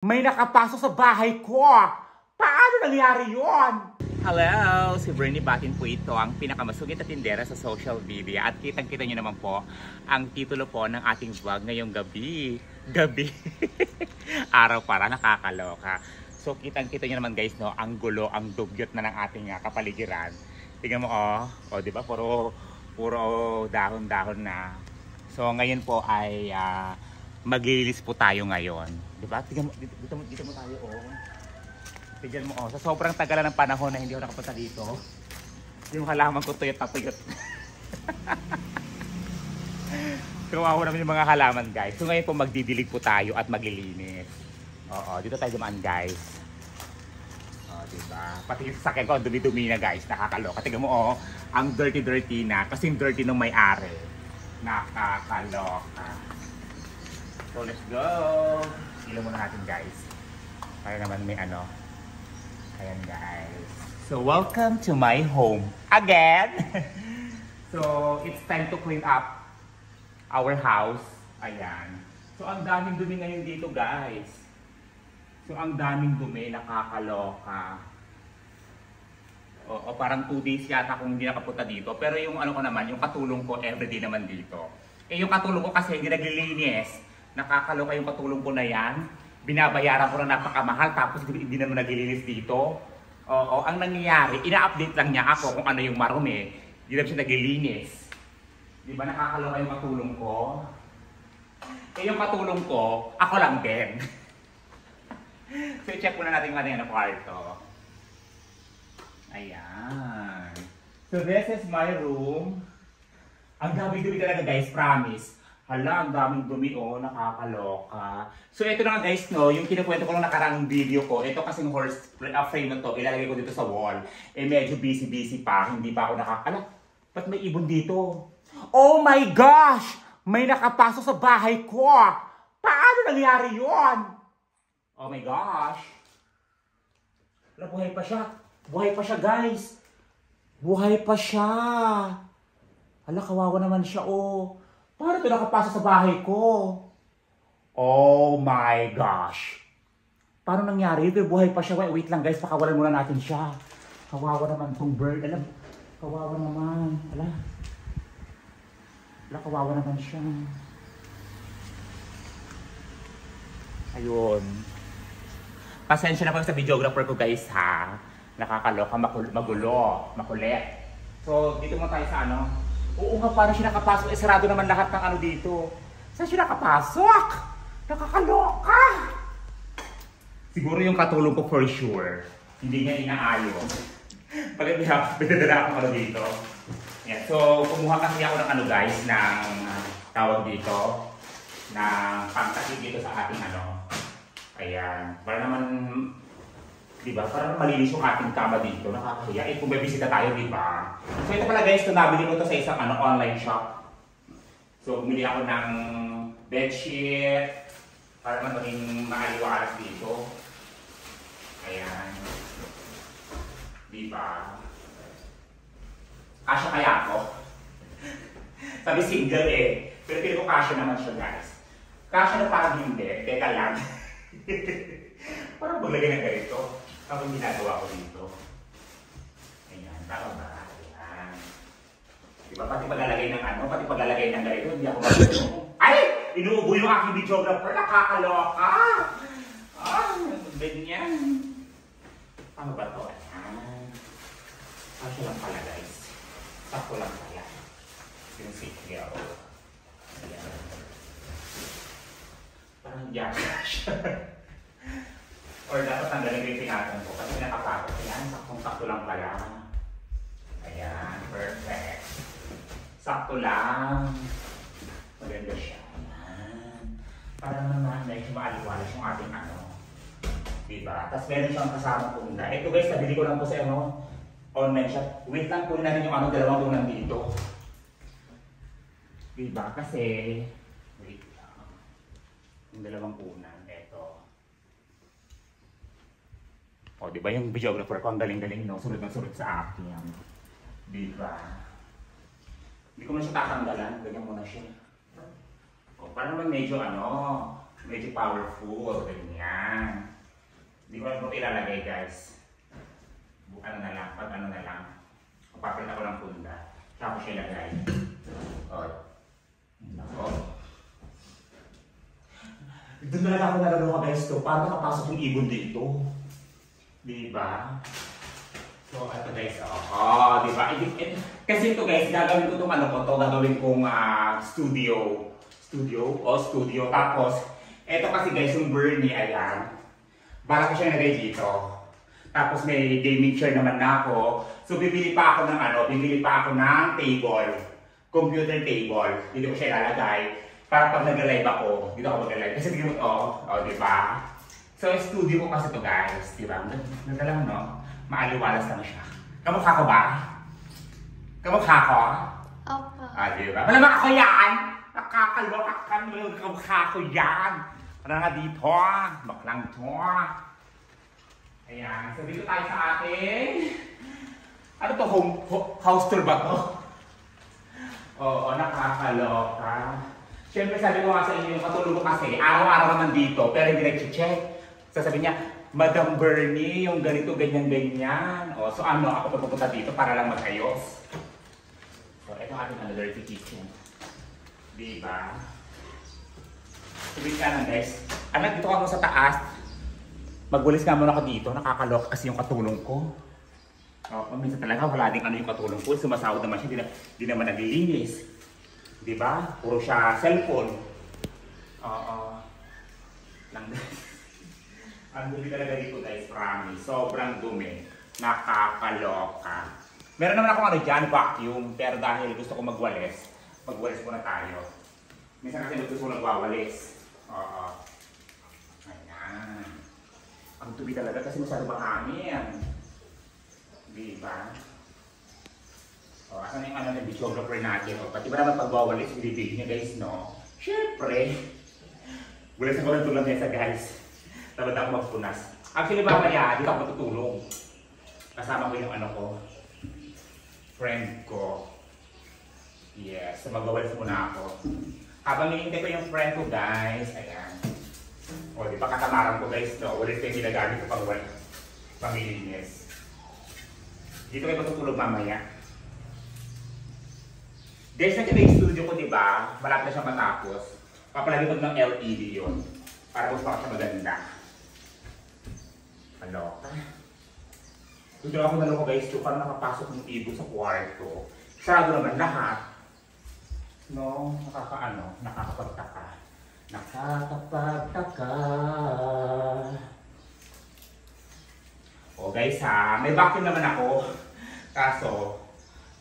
May nakapasok sa bahay ko. Paano nangyari yon? Hello! Si Bernie Batin po ito, ang pinakamasugid na tindera sa social media. At kitang-kita nyo naman po ang titulo po ng ating vlog ngayong gabi. Araw para nakakaloka. So kitang-kita nyo naman guys, no, ang gulo, ang dugyot na ng ating kapaligiran. Tingnan mo oh, di ba? Puro dahon-dahon na. So ngayon po ay maglilis po tayo ngayon. Di ba? Tingnan mo, dito mo tayo Tignan mo sa sobrang tagalan ng panahon na hindi ako nakapunta dito. Yung halaman ko tuyot na tuyot. Kawawa naman yung mga halaman guys. So ngayon po magdidilig po tayo at maglilinis. Dito tayo dumaan guys. Diba? Pati yung sasakyan ko, dumi-dumi na guys. Nakakaloka. Tignan mo ang dirty-dirty na. Kasing dirty nung may-ari. Nakakaloka. So let's go. Ilaw muna natin guys. Kaya naman may Ayan guys. So welcome to my home again. So it's time to clean up our house. Ayan. So ang daming dumi ngayon dito guys. So ang daming dumi, nakakaloka. Parang 2 days yata kung hindi nakapunta dito. Pero yung ko naman, yung katulong ko everyday naman dito. Yung katulong ko kasi hindi naglilinis. Nakakaloka yung katulong ko na yan. Binabayaran ko na napakamahal tapos hindi naman naglilinis dito. Ang nangyayari, ina-update lang niya ako kung ano yung marumi. Hindi naman siya naglilinis. Di ba nakakaloka yung katulong ko? Yung katulong ko, ako lang din. So check muna natin kung ano yung kwarto. Ayan. So this is my room. Ang dami-dumi talaga guys, promise. Hala, ang daming dumi nakakaloka. So ito na nga guys, no, yung kinukwento ko nung nakaraang video ko, ito kasing horse frame na to, ilalagay ko dito sa wall. Medyo busy pa, hindi pa ako ba't may ibon dito? Oh my gosh! May nakapasok sa bahay ko! Paano nangyari yon? Oh my gosh! Hala, buhay pa siya. Buhay pa siya guys. Buhay pa siya. Hala, kawawa naman siya Paano ito nakapasok sa bahay ko? Oh my gosh! Paano nangyari? Ito buhay pa siya. Wait lang guys, pakawalan muna natin siya. Kawawa naman itong bird. Kawawa naman. Kawawa naman siya. Ayun. Pasensya na po sa videographer ko guys ha. Nakakaloka, magulo, makulit. So, dito mo tayo sa Oo nga, parang siya nakapasok. Sarado naman lahat ng dito. Saan siya nakapasok? Nakakaloka! Siguro yung katulong ko for sure. Hindi niya inaayos. Bakit binadala akong dito? Yan. So, kumuha kasi ako ng guys, ng tawag dito, na pangtakip dito sa ating Ayan. Para naman, diba? Parang malinis yung ating kama dito. Nakakahiya. Kung may bisita tayo, diba? So ito pala guys, nabili ko ito sa isang online shop. So bumili ako ng bedsheet para naman maging maaliwalas dito. Ayan. Diba? Kasya kaya ako? Sabi single Pero pili ko kasya naman siya guys. Kasya na parang hindi. Teka lang. Parang maglagay ng ganito. Kapag ginagawa ko dito. Ayan, tama ba? Ayan. Diba, pati paglalagay ng pati paglalagay ng ganito, hindi ako mag-ano. Ay! Inuubo yung aking videographer, nakakaloka! Ganyan. Ano ba ito? Ayan. Kasya lang pala guys. Sakto lang pala. Yung sikyaw. Ayan. Parang diyan siya. Or dapat tanggalin ko yung pinatan ko kasi nakapakot. Ayan, saktong-sakto lang pala. Ayan, perfect. Sakto lang. Maganda siya. Ayan. Para naman medyo maaliwalas yung ating Diba? Tapos meron siyang kasama punda. Ito guys, nabili ko lang po sa online shop. Wait lang, kunin natin yung dalawang punan dito. Diba? Kasi, wait lang. Yung dalawang punan. Diba yung videographer ko, ang galing-galing, sunod ng sunod sa akin. Diba? Hindi ko na siya tatanggalan, ganyan muna siya. Para naman medyo Medyo powerful. Ganyan. Hindi ko lang ito ilalagay guys. Ano na lang, pag ano na lang. Papaprint ako ng punda. Tapos siya ilagay. O. Ako. Doon talaga ako nalalo guys to. Paano nakapasok yung ibon dito? Diba? So, ito guys, diba? Kasi ito guys, gagawin ko itong ano ko to, gagawin kong studio. Tapos, ito kasi guys, yung Bernie, ayan. Bala ko siya nilagay dito. Tapos may gaming chair naman na ako. So, bibili pa ako ng table. Computer table. Dito ko siya ilalagay. Para pag nag-live ako, dito ako mag-live. Kasi dito, diba? So, studio ko kasi ito guys, diba? Ganda lang, no? Maaliwalas lang siya. Kamukha ko ba? Kamukha ko? Opo. Diba? Malamang ako yan! Nakakaloka ka, kamukha ko yan! Para nga dito, baklang to. Ayan, so dito tayo sa atin. Ano to, house tour ba to? Oo, nakakaloka. Siyempre sabi ko nga sa inyo, yung katulog ko kasi, araw-araw naman dito, pero hindi nag-check. Sasabihin niya, Madam Bernie, yung ganito, ganyan-ganyan. So ano, ako pupunta dito para lang mag-ayos. So ito ating dirty kitchen. Diba? Sabihin ka lang guys. Anak, dito ka mo sa taas. Magwalis nga muna ako dito. Nakakaloka kasi yung katulong ko. Minsan talaga wala din ano yung katulong ko. Sumasahod naman siya. Di naman naglilinis. Diba? Puro siya cellphone. Lang guys. Ang dumi talaga dito guys, promise. Sobrang dumi. Nakakaloka. Meron naman akong ano dyan, vacuum. Pero dahil gusto ko magwalis muna tayo. Minsan kasi gusto ko nagwawalis. Ayan. Ang dumi talaga kasi masyado mahangin. Diba? Asan yung ano ng videographer natin? Pati ba naman pagwawalis, bibig niya guys, no? Siyempre. Walis na ko ng tulong nesa guys. Dapat ako magpunas. Actually, mamaya, dito ako matutulong. Kasama ko yung ano ko. Friend ko. Yes, so magwawalis muna ako. Habang hinihintay ko yung friend ko, guys. Ayan. Di ba katamaran ko, guys, no? Walis ko yung ginagamit ko pang pamilinis. Dito kayo matutulog mamaya. Guys, nandiyan yung studio ko, di ba? Malapit na siya matapos. Papalagay ko ng LED yun. Para mas baka siya maganda. Kaloka. Dito ako naloko guys, so parang nakapasok ng ibon sa kwarto. Sarado naman lahat. No, nakakapagtaka. Nakakapagtaka. Guys ha, may vacuum naman ako. Kaso,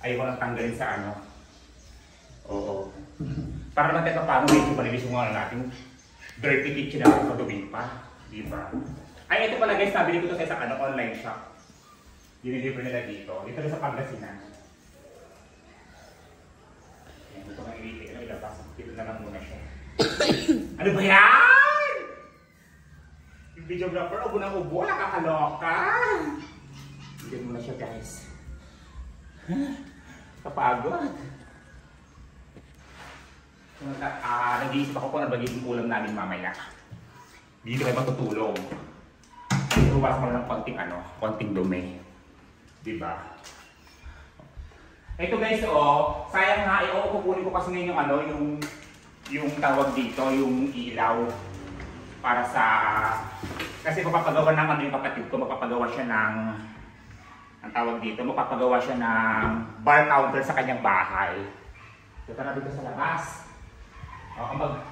ayaw ko lang tanggalin sa ano. Para naman tayo paano medyo malinis yung mga natin. Dirty kitchen na madumi pa. Diba? Ay, ito pala guys, nabili ko ito sa isang online shop. Diniliver nila dito. Dito na sa Pangasinan. Ayan, dito kang ilabas. Dito na lang muna siya. Ano ba yan? Yung videographer, ubo ng ubo, nakakaloka. Bigyan muna siya guys. Kapagod. Nag-iisip ako kung ano magiging ulam namin mamaya. Dito kayo matutulong. Iwas mo lang ng konting dumi. Diba? Ito guys, sayang nga, kukunin ko kasi ngayon yung tawag dito, yung ilaw. Para sa, kasi magpapagawa ng yung kapatid ko, magpapagawa siya ng, ang tawag dito, magpapagawa siya ng bar counter sa kanyang bahay. So tara dito sa labas.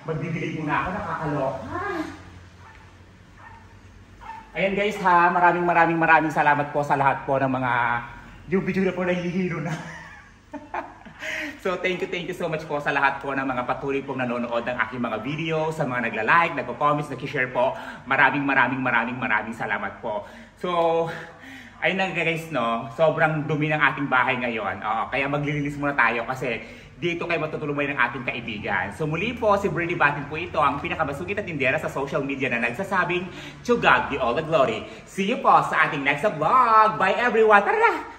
Magdidilig muna ako, nakakaloka. Ayan guys ha, maraming salamat po sa lahat po ng mga yung video na po nahihilo na. So thank you so much po sa lahat po ng mga patuloy pong nanonood ng aking mga video, sa mga nagla-like, nagko-comments, nag-share po. Maraming salamat po. So ayun na guys, no, sobrang dumi ng ating bahay ngayon. Kaya maglilinis muna tayo kasi dito kayo matutulungan ng ating kaibigan. So muli po, si Bernie Batin po ito, ang pinakamasugid at tindera sa social media na nagsasabing, to God be all the glory. See you po sa ating next vlog. Bye everyone! Tara na!